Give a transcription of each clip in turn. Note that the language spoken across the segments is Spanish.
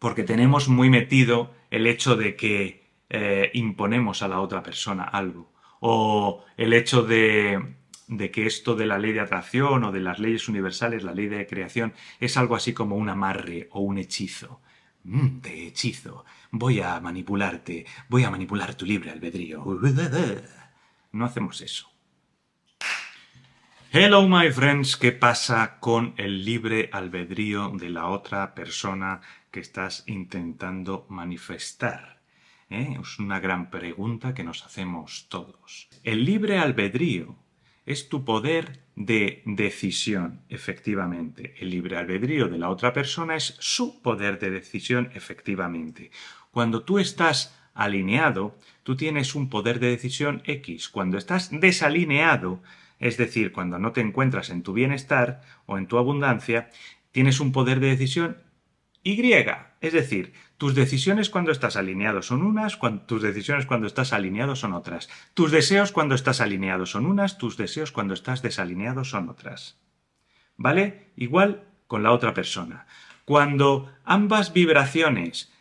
porque tenemos muy metido el hecho de que imponemos a la otra persona algo, o el hecho de que esto de la ley de atracción o de las leyes universales, la ley de creación, es algo así como un amarre o un hechizo. Te hechizo, voy a manipularte, voy a manipular tu libre albedrío. No hacemos eso. Hello my friends, ¿qué pasa con el libre albedrío de la otra persona que estás intentando manifestar? Es una gran pregunta que nos hacemos todos. El libre albedrío es tu poder de decisión, efectivamente. El libre albedrío de la otra persona es su poder de decisión, efectivamente. Cuando tú estás alineado, tú tienes un poder de decisión X. Cuando estás desalineado, es decir, cuando no te encuentras en tu bienestar o en tu abundancia, tienes un poder de decisión Y. Es decir, tus decisiones cuando estás alineado son unas, tus decisiones cuando estás alineado son otras. Tus deseos cuando estás alineado son unas, tus deseos cuando estás desalineado son otras. ¿Vale? Igual con la otra persona. Cuando ambas vibraciones,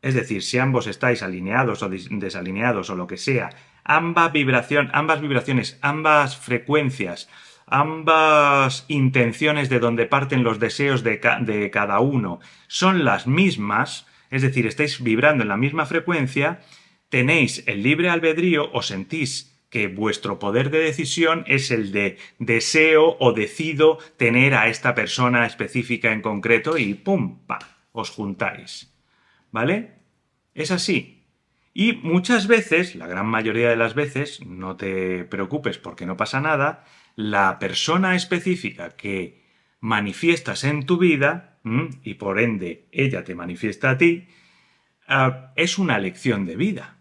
es decir, si ambos estáis alineados o desalineados o lo que sea, ambas vibraciones, ambas frecuencias, ambas intenciones de donde parten los deseos de cada uno son las mismas, es decir, estáis vibrando en la misma frecuencia, tenéis el libre albedrío o sentís que vuestro poder de decisión es el de deseo o decido tener a esta persona específica en concreto y ¡pum! ¡Pa! Os juntáis. ¿Vale? Es así. Y muchas veces, la gran mayoría de las veces, no te preocupes porque no pasa nada, la persona específica que manifiestas en tu vida, y por ende ella te manifiesta a ti, es una lección de vida.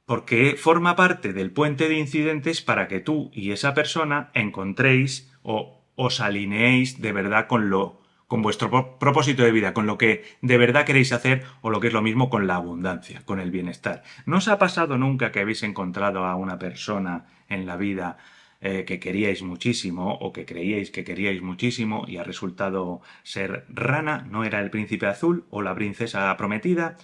Porque forma parte del puente de incidentes para que tú y esa persona encontréis o os alineéis de verdad con vuestro propósito de vida, con lo que de verdad queréis hacer o lo que es lo mismo con la abundancia, con el bienestar. ¿No os ha pasado nunca que habéis encontrado a una persona en la vida que queríais muchísimo o que creíais que queríais muchísimo y ha resultado ser rana, no era el príncipe azul o la princesa prometida?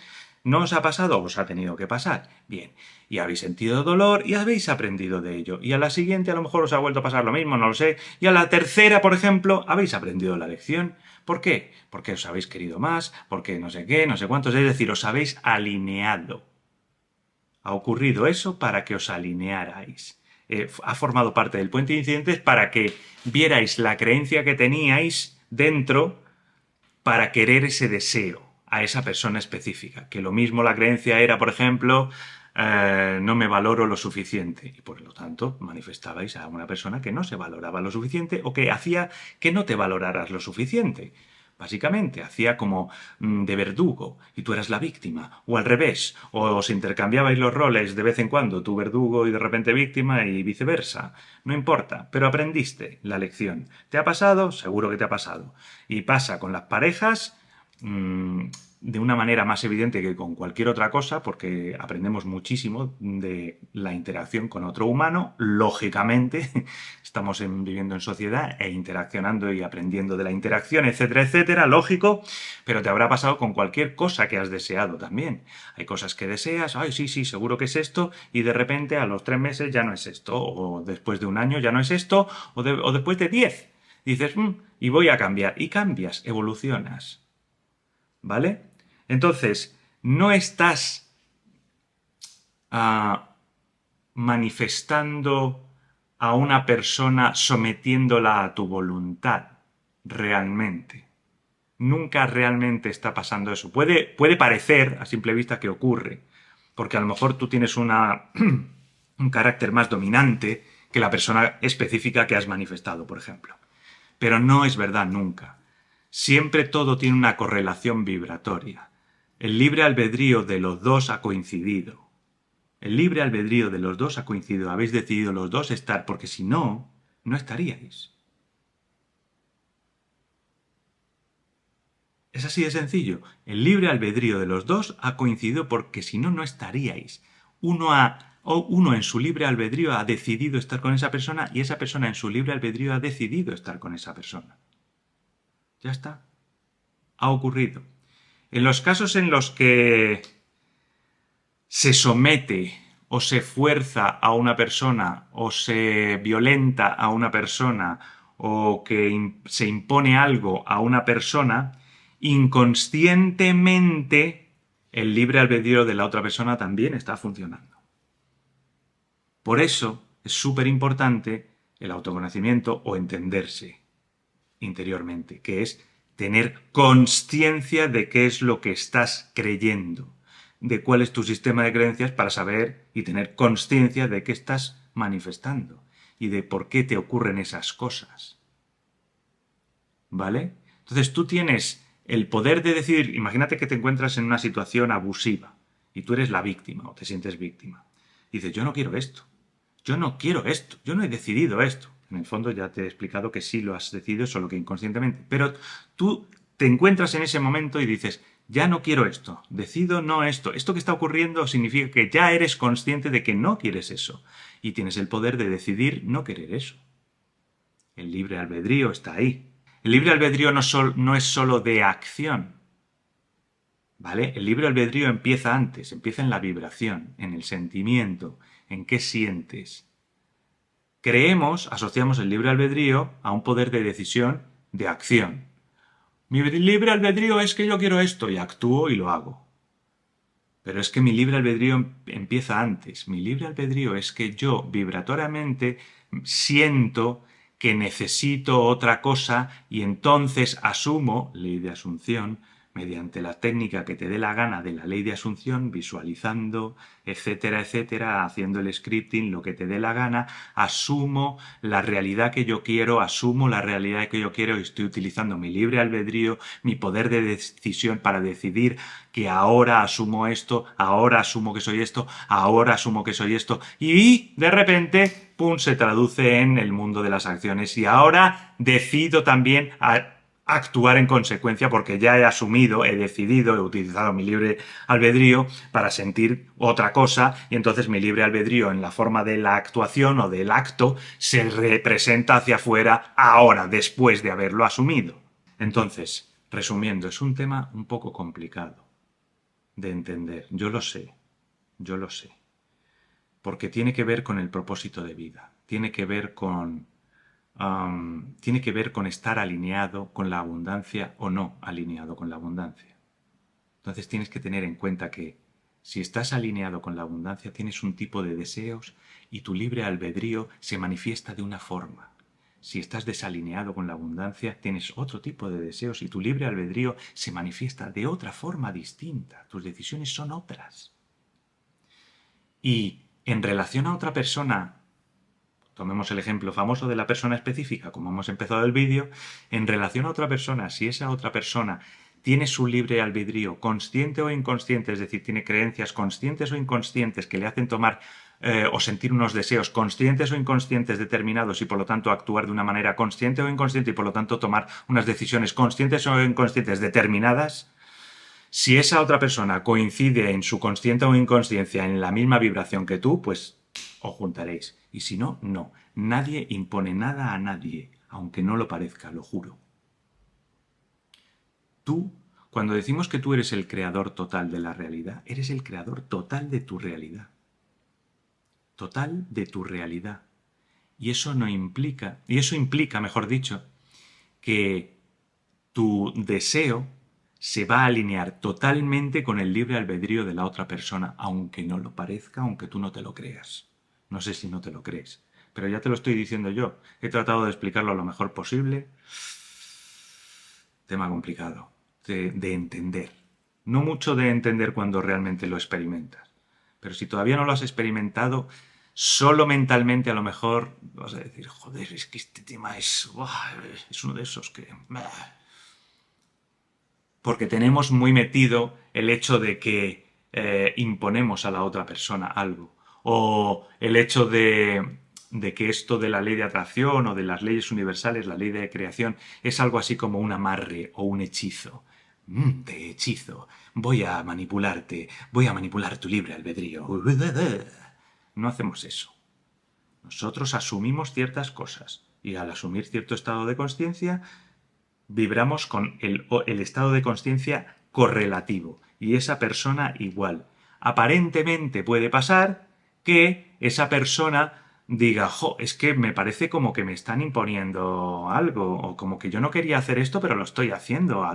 ¿No os ha pasado o os ha tenido que pasar? Bien, y habéis sentido dolor y habéis aprendido de ello. Y a la siguiente a lo mejor os ha vuelto a pasar lo mismo, no lo sé. Y a la tercera, por ejemplo, habéis aprendido la lección. ¿Por qué? Porque os habéis querido más, porque no sé qué, no sé cuántos, es decir, os habéis alineado. Ha ocurrido eso para que os alinearais. Ha formado parte del puente de incidentes para que vierais la creencia que teníais dentro para querer ese deseo a esa persona específica. Que lo mismo la creencia era, por ejemplo, no me valoro lo suficiente. Y por lo tanto manifestabais a una persona que no se valoraba lo suficiente o que hacía que no te valoraras lo suficiente. Básicamente, hacía como de verdugo y tú eras la víctima, o al revés, o os intercambiabais los roles de vez en cuando, tú verdugo y de repente víctima y viceversa. No importa, pero aprendiste la lección. ¿Te ha pasado? Seguro que te ha pasado. Y pasa con las parejas de una manera más evidente que con cualquier otra cosa, porque aprendemos muchísimo de la interacción con otro humano, lógicamente, estamos viviendo en sociedad e interaccionando y aprendiendo de la interacción, etcétera, etcétera, lógico, pero te habrá pasado con cualquier cosa que has deseado también. Hay cosas que deseas, ay, sí, seguro que es esto, y de repente a los 3 meses ya no es esto, o después de un año ya no es esto, o después de 10. Dices, y voy a cambiar, y cambias, evolucionas. ¿Vale? Entonces, no estás manifestando a una persona sometiéndola a tu voluntad, realmente. Nunca realmente está pasando eso. Puede parecer, a simple vista, que ocurre, porque a lo mejor tú tienes un carácter más dominante que la persona específica que has manifestado, por ejemplo. Pero no es verdad nunca. Siempre todo tiene una correlación vibratoria. El libre albedrío de los dos ha coincidido. El libre albedrío de los dos ha coincidido. Habéis decidido los dos estar, porque si no, no estaríais. Es así de sencillo. El libre albedrío de los dos ha coincidido porque si no, no estaríais. Uno en su libre albedrío ha decidido estar con esa persona y esa persona en su libre albedrío ha decidido estar con esa persona. Ya está. Ha ocurrido. En los casos en los que se somete o se fuerza a una persona o se violenta a una persona o que se impone algo a una persona, inconscientemente el libre albedrío de la otra persona también está funcionando. Por eso es súper importante el autoconocimiento o entenderse interiormente, que es tener conciencia de qué es lo que estás creyendo, de cuál es tu sistema de creencias para saber y tener conciencia de qué estás manifestando y de por qué te ocurren esas cosas. ¿Vale? Entonces tú tienes el poder de decidir, imagínate que te encuentras en una situación abusiva y tú eres la víctima o te sientes víctima. Y dices, yo no quiero esto, yo no quiero esto, yo no he decidido esto. En el fondo ya te he explicado que sí lo has decidido, solo que inconscientemente. Pero tú te encuentras en ese momento y dices, ya no quiero esto, decido no esto. Esto que está ocurriendo significa que ya eres consciente de que no quieres eso. Y tienes el poder de decidir no querer eso. El libre albedrío está ahí. El libre albedrío no es solo de acción. ¿Vale? El libre albedrío empieza antes, empieza en la vibración, en el sentimiento, en qué sientes. Asociamos el libre albedrío a un poder de decisión, de acción. Mi libre albedrío es que yo quiero esto y actúo y lo hago. Pero es que mi libre albedrío empieza antes. Mi libre albedrío es que yo vibratoriamente siento que necesito otra cosa y entonces asumo, ley de asunción, mediante la técnica que te dé la gana de la ley de asunción, visualizando, etcétera, etcétera, haciendo el scripting, lo que te dé la gana, asumo la realidad que yo quiero, asumo la realidad que yo quiero y estoy utilizando mi libre albedrío, mi poder de decisión para decidir que ahora asumo esto, ahora asumo que soy esto, ahora asumo que soy esto y de repente, ¡pum!, se traduce en el mundo de las acciones y ahora decido también actuar en consecuencia porque ya he asumido, he decidido, he utilizado mi libre albedrío para sentir otra cosa y entonces mi libre albedrío en la forma de la actuación o del acto se representa hacia afuera ahora, después de haberlo asumido. Entonces, resumiendo, es un tema un poco complicado de entender, yo lo sé, porque tiene que ver con el propósito de vida, tiene que ver con estar alineado con la abundancia o no alineado con la abundancia. Entonces tienes que tener en cuenta que si estás alineado con la abundancia tienes un tipo de deseos y tu libre albedrío se manifiesta de una forma. Si estás desalineado con la abundancia tienes otro tipo de deseos y tu libre albedrío se manifiesta de otra forma distinta. Tus decisiones son otras. Y en relación a otra persona, tomemos el ejemplo famoso de la persona específica, como hemos empezado el vídeo, en relación a otra persona, si esa otra persona tiene su libre albedrío, consciente o inconsciente, es decir, tiene creencias conscientes o inconscientes que le hacen tomar o sentir unos deseos conscientes o inconscientes determinados y por lo tanto actuar de una manera consciente o inconsciente y por lo tanto tomar unas decisiones conscientes o inconscientes determinadas, si esa otra persona coincide en su consciente o inconsciencia en la misma vibración que tú, pues os juntaréis. Y si no, no. Nadie impone nada a nadie, aunque no lo parezca, lo juro. Tú, cuando decimos que tú eres el creador total de la realidad, eres el creador total de tu realidad. Total de tu realidad. Y eso implica, mejor dicho, que tu deseo se va a alinear totalmente con el libre albedrío de la otra persona, aunque no lo parezca, aunque tú no te lo creas. No sé si no te lo crees, pero ya te lo estoy diciendo yo. He tratado de explicarlo lo mejor posible. Tema complicado de entender. No mucho de entender cuando realmente lo experimentas. Pero si todavía no lo has experimentado, solo mentalmente a lo mejor vas a decir, joder, es que este tema es uno de esos que... Porque tenemos muy metido el hecho de que imponemos a la otra persona algo. O el hecho de que esto de la ley de atracción o de las leyes universales, la ley de creación, es algo así como un amarre o un hechizo. Te hechizo, voy a manipularte, voy a manipular tu libre albedrío. No hacemos eso. Nosotros asumimos ciertas cosas y al asumir cierto estado de conciencia, vibramos con el estado de conciencia correlativo. Y esa persona igual. Aparentemente puede pasar que esa persona diga, jo, es que me parece como que me están imponiendo algo, o como que yo no quería hacer esto, pero lo estoy haciendo.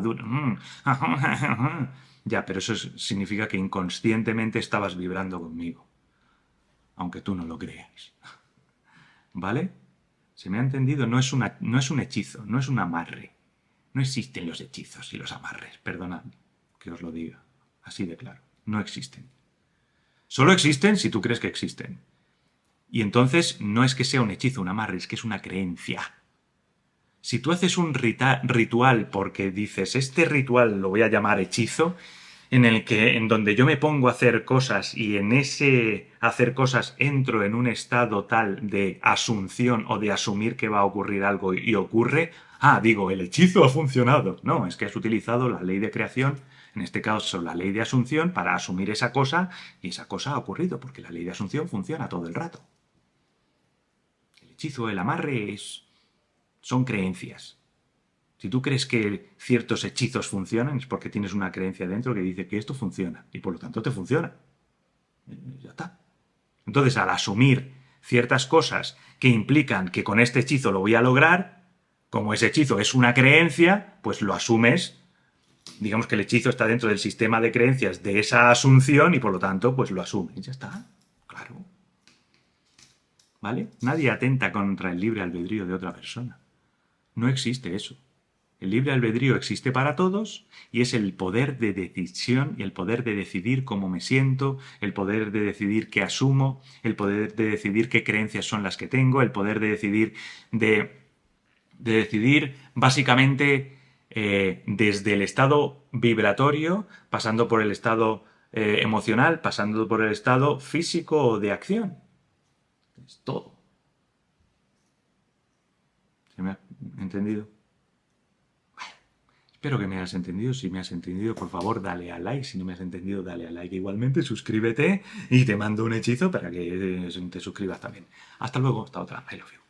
Ya, pero eso significa que inconscientemente estabas vibrando conmigo, aunque tú no lo creas. ¿Vale? ¿Se me ha entendido? No es un hechizo, no es un amarre. No existen los hechizos y los amarres, perdonad que os lo diga, así de claro. No existen. Solo existen si tú crees que existen. Y entonces no es que sea un hechizo, un amarre, es que es una creencia. Si tú haces un ritual porque dices, este ritual lo voy a llamar hechizo, en donde yo me pongo a hacer cosas y en ese hacer cosas entro en un estado tal de asunción o de asumir que va a ocurrir algo y ocurre, digo, el hechizo ha funcionado. No, es que has utilizado la ley de creación, en este caso la ley de asunción, para asumir esa cosa y esa cosa ha ocurrido, porque la ley de asunción funciona todo el rato. El hechizo, el amarre son creencias. Si tú crees que ciertos hechizos funcionan, es porque tienes una creencia dentro que dice que esto funciona y por lo tanto te funciona. Ya está. Entonces, al asumir ciertas cosas que implican que con este hechizo lo voy a lograr, como ese hechizo es una creencia, pues lo asumes. Digamos que el hechizo está dentro del sistema de creencias de esa asunción y por lo tanto, pues lo asumes. Ya está. Claro. ¿Vale? Nadie atenta contra el libre albedrío de otra persona. No existe eso. El libre albedrío existe para todos y es el poder de decisión y el poder de decidir cómo me siento, el poder de decidir qué asumo, el poder de decidir qué creencias son las que tengo, el poder de decidir básicamente desde el estado vibratorio, pasando por el estado emocional, pasando por el estado físico de acción. Es todo. ¿Se me ha entendido? Espero que me hayas entendido. Si me has entendido, por favor, dale a like. Si no me has entendido, dale a like igualmente. Suscríbete y te mando un hechizo para que te suscribas también. Hasta luego. Hasta otra. I love you.